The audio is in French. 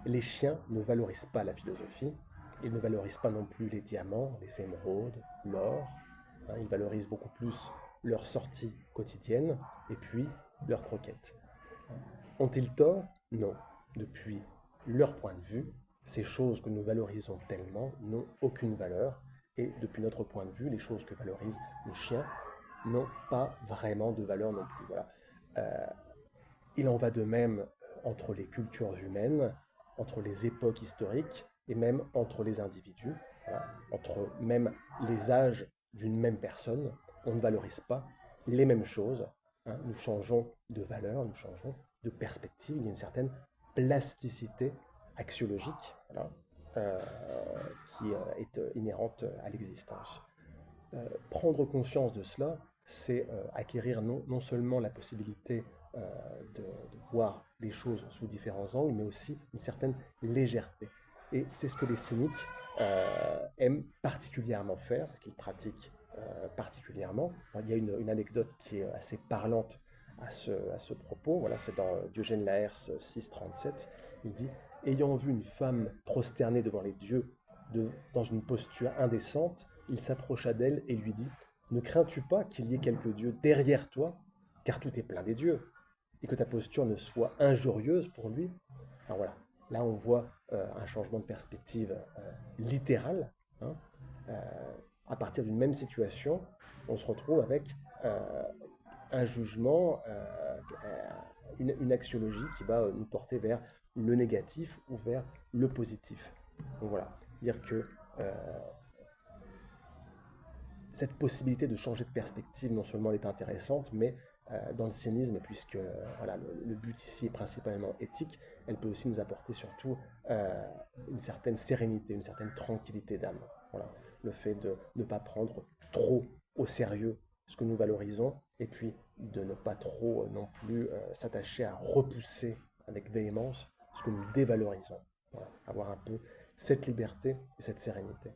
Les chiens ne valorisent pas la philosophie, ils ne valorisent pas non plus les diamants, les émeraudes, l'or, hein, ils valorisent beaucoup plus leurs sorties quotidiennes et puis leurs croquettes. Ont-ils tort? Non. Depuis leur point de vue, ces choses que nous valorisons tellement n'ont aucune valeur, et depuis notre point de vue, les choses que valorise le chien n'ont pas vraiment de valeur non plus. Voilà. Euh, il en va de même entre les cultures humaines, entre les époques historiques et même entre les individus, voilà, entre même les âges d'une même personne. On ne valorise pas les mêmes choses, hein. Nous changeons de valeur, nous changeons de perspective. Il y a une certaine plasticité axiologique, voilà, euh, qui est inhérente à l'existence. Prendre conscience de cela, c'est acquérir non seulement la possibilité euh, de voir les choses sous différents angles, mais aussi une certaine légèreté. Et c'est ce que les cyniques aiment particulièrement faire, c'est ce qu'ils pratiquent particulièrement. Il y a une anecdote qui est assez parlante à ce propos. Voilà, c'est dans Diogène Laërce 6,37. Il dit: ayant vu une femme prosternée devant les dieux dans une posture indécente, il s'approcha d'elle et lui dit: ne crains-tu pas qu'il y ait quelques dieux derrière toi, car tout est plein des dieux, et que ta posture ne soit injurieuse pour lui? Alors voilà, là on voit un changement de perspective littéral, hein. Euh, à partir d'une même situation, on se retrouve avec un jugement, une axiologie qui va nous porter vers le négatif ou vers le positif. Donc voilà, dire que euh, cette possibilité de changer de perspective, non seulement elle est intéressante, mais dans le cynisme, puisque voilà, le but ici est principalement éthique, elle peut aussi nous apporter surtout une certaine sérénité, une certaine tranquillité d'âme. Voilà. Le fait de ne pas prendre trop au sérieux ce que nous valorisons, et puis de ne pas trop non plus s'attacher à repousser avec véhémence ce que nous dévalorisons. Voilà. Avoir un peu cette liberté et cette sérénité.